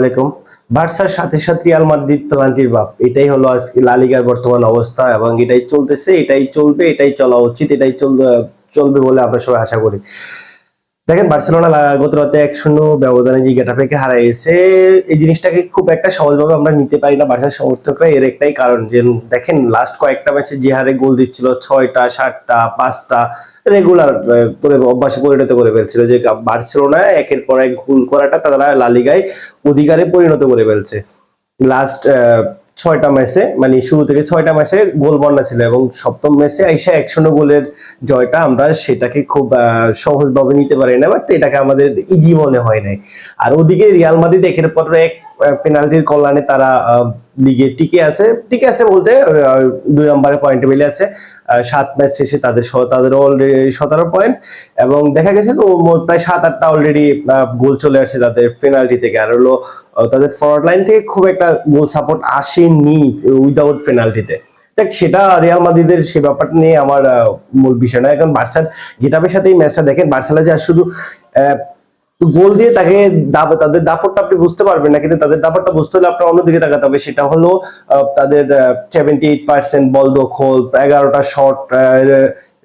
আলাইকুম। বার্সার সাথে সাথে রিয়াল মাদ্রিদ প্লান্টির বাপ, এটাই হলো আজকে লা লিগার বর্তমান অবস্থা এবং এটাই চলতেছে, এটাই চলবে, এটাই চলা উচিত, এটাই চলবে বলে আমরা সবাই আশা করি। দেখেন বার্সেলোনা গত রাতে 1-0 ব্যবধানে যে গেটাফেকে হারাইছে, এই জিনিসটাকে খুব একটা সহজভাবে আমরা নিতে পারি না বার্সার সমর্থকরা। এর একটাই কারণ যে দেখেন লাস্ট কয়েকটা ম্যাচে যে হারে গোল দিচ্ছিল 6টা 7টা 5টা রেগুলার করে অভ্যাসে পরিণত করে ফেলছিল, যে বার্সেলোনা একের পর এক গোল করাটা তারা লা লিগায় অধিকারে পরিণত করে ফেলছে। লাস্ট 6টা ম্যাচে মানে শুরু থেকে 6টা ম্যাচে গোল বন্যা ছিল এবং সপ্তম ম্যাচে আইসা 1-0 গোলের জয়টা আমরা সেটাকে খুব সহজভাবে নিতে পারি না, বাট এটাকে আমাদের ইজি মনে হয় নাই। আর ওদিকে রিয়াল মাদ্রিদ একের পর এক পেনাল্টির কল্যাণে তারা লিগে টিকে আছে বলতে 2 নম্বরে পয়েন্টে মিলে আছে। 7 ম্যাচ শেষে তাদের অলরেডি 17 পয়েন্ট এবং দেখা গেছে তো প্রায় 7-8টা অলরেডি গোল চলে আসছে তাদের পেনাল্টি থেকে। আর হলো তাদের ফরওয়ার্ড লাইন থেকে খুব একটা গোল সাপোর্ট আসেনি উইদাউট পেনাল্টিতে। দেখ সেটা রিয়াল মাদ্রিদের সে ব্যাপারটা নিয়ে আমার মূল বিষয় না। এখন বার্সার গেটাফের সাথে এই ম্যাচটা দেখেন, বার্সেলোনা যে শুধু গোল দিয়ে তাকে তাদের দাপটটা আপনি বুঝতে পারবেন না, কিন্তু তাদের দাপটটা বুঝতে হলে আপনার অন্যদিকে তাকাতে হবে। সেটা হলো তাদের 78% বল দখল, 11টা শট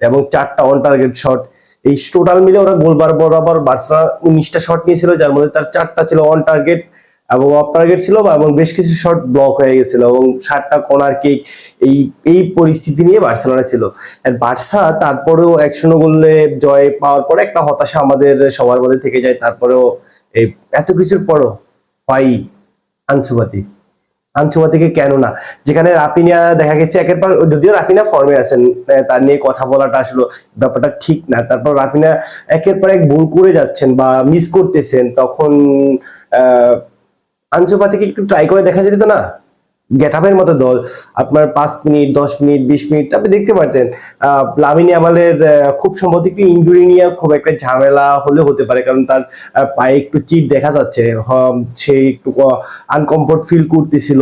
এবং 4টা অন টার্গেট শট। এই টোটাল মিলে ওরা গোল বরাবর বার্সেলোনা 19টা শট নিয়েছিল, যার মধ্যে তার 4টা ছিল অন টার্গেট এবং অফ টার্গেট ছিল এবং বেশ কিছু শট ব্লক হয়ে গেছিল এবং 7টা কর্নার কিক। এই পরিস্থিতি নিয়ে বার্সেলোনা ছিল। আর বার্সা তারপরেও 1-0 গোলে জয় পাওয়ার পরে একটা হতাশা আমাদের সবার মধ্যে থেকে যায়। তারপরেও এই এত কিছুর পরও পাই আনচু ফাতিকে কেন না, যেখানে রাফিনিয়া দেখা গেছে একের পর, যদিও রাফিনিয়া ফর্মে আছেন, তার নিয়ে কথা বলাটা আসলে ব্যাপারটা ঠিক না। তারপর রাফিনিয়া একের পর এক ভুল করে যাচ্ছেন বা মিস করতেছেন, তখন আনচু ফাতিকে একটু ট্রাই করে দেখা যেত না? গেটাফের মতো দল আপনার 5 মিনিট 10 মিনিট 20 মিনিট আপনি দেখতে পারতেন। লামিন ইয়ামালের খুব সম্ভবত একটু ইনজুরি নিয়ে খুব একটা ঝামেলা হতে পারে, কারণ তার পায়ে একটু চিট দেখা যাচ্ছে, সে একটু আনকমফোর্ট ফিল করতেছিল।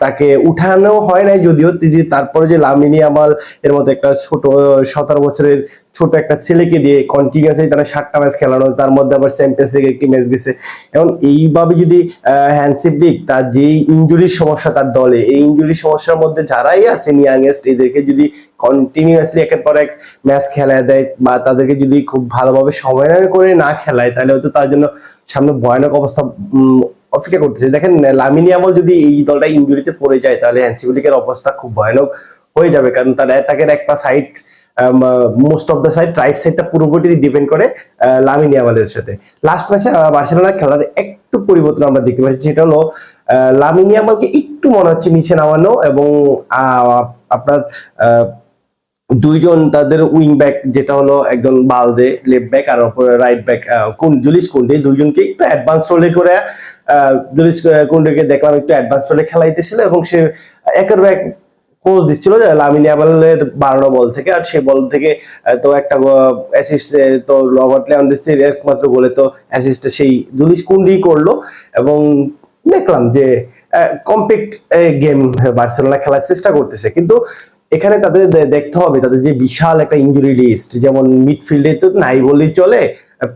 তাকে উঠানো হয় নাই যদিও, তারপরে যে লামিন ইয়ামাল এর মতো একটা ছোট 17 বছরের ছোট একটা ছেলেকে দিয়ে কন্টিনিউয়াসলি তারা 7টা ম্যাচ খেলানো, তার মধ্যে আবার চ্যাম্পিয়ন্স লিগে একটি ম্যাচ গেছে। এবং এইভাবে যদি হ্যান্সি ফ্লিক তার যেই ইনজুরির সমস্যা তার দলে, এই ইনজুরির সমস্যার মধ্যে যারাই আছেন ইয়াংয়েস্ট, এদেরকে যদি কন্টিনিউয়াসলি একের পর এক ম্যাচ খেলায় দেয় বা তাদেরকে যদি খুব ভালোভাবে সময় করে না খেলায়, তাহলে হয়তো তার জন্য সামনে ভয়ানক অবস্থা অপেক্ষা করতেছে। দেখেন লামিন ইয়ামাল যদি এই দলটা ইনজুরিতে পড়ে যায়, তাহলে হ্যান্সি ফ্লিকের অবস্থা খুব ভয়ানক হয়ে যাবে, কারণ তার অ্যাটাকের একটা side, most of the side right সাইডটা পুরোপুরি ডিপেন্ড করে লামিন ইয়ামালের সাথে। লাস্ট ম্যাচে বার্সেলোনার খেলার একটু পরিবর্তন আমরা দেখতে পাচ্ছি, সেটা হলো লামিন ইয়ামালকে একটু মনে হচ্ছে নিচে নামানো এবং আপনার দুইজন তাদের উইং ব্যাক, যেটা হলো একজন বালদে লেফট ব্যাক আর রাইট ব্যাক জুলিস কুন্ডে, দুইজনকে একটু অ্যাডভান্স রোলে করে জুলিস কুন্ডেকে দেখলাম একটু অ্যাডভান্স রোলে খেলাইতেছিল এবং সে একের ব্যাক কোচ দিচ্ছিল যে লামিন ইয়ামালের 12 বল থেকে। আর সেই বল থেকে তো একটা অ্যাসিস্ট তো রবার্ট লেভানডস্কির একমাত্র গোলে তো অ্যাসিস্টটা সেই জুলিস কুন্ডি করলো এবং দেখলাম যে কমপ্লিট গেম বার্সেলোনা খেলার চেষ্টা করতেছে। কিন্তু এখানে তাদের দেখতে হবে তাদের যে বিশাল একটা ইনজুরি লিস্ট, যেমন মিডফিল্ডে তো নাই বললেই চলে।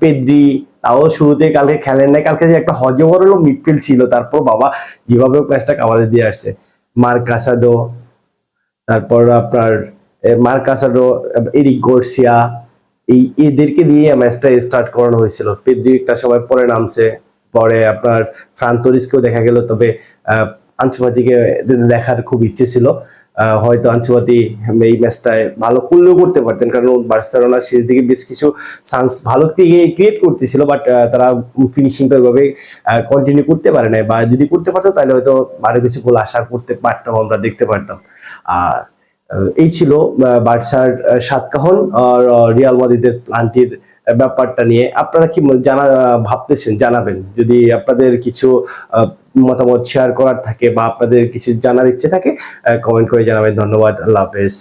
পেদ্রি তাও শুরুতে কালকে খেলেন নাই, কালকে যে একটা হজবর হলো মিডফিল্ড ছিল, তারপর বাবা যেভাবে ম্যাচটা কাভারেজ দিয়ে আসছে। তারপর আপনার মার্কাসাডো, এরিক গার্সিয়া, এদেরকে দিয়ে ম্যাচটা স্টার্ট করানো হয়েছিল। পেদ্রি একটা সময় পরে নামছে, পরে আপনার ফ্রান তোরিসকেও দেখা গেল, তবে আনচু ফাতিকে দেখার খুব ইচ্ছে ছিল। হয়তো আনচু ফাতি এই ম্যাচটায় ভালো করলেও করতে পারতেন, কারণ বার্সেলোনা শেষ দিকে বেশ কিছু চান্স ভালো ক্রিয়েট করতেছিল, বাট তারা ফিনিশিংটা ওইভাবে কন্টিনিউ করতে পারে না, বা যদি করতে পারতো তাহলে হয়তো আরো কিছু গোল আশা করতে পারতাম, আমরা দেখতে পারতাম। আর এই ছিল বার্সার সাতকাহন আর রিয়াল মাদ্রিদের প্লান্টির ব্যাপারটা নিয়ে। আপনারা কি ভাবতেছেন জানাবেন, যদি আপনাদের কিছু মতামত শেয়ার করার থাকে বা আপনাদের কিছু জানার ইচ্ছে থাকে কমেন্ট করে জানাবেন। ধন্যবাদ, আল্লাহ হাফেজ।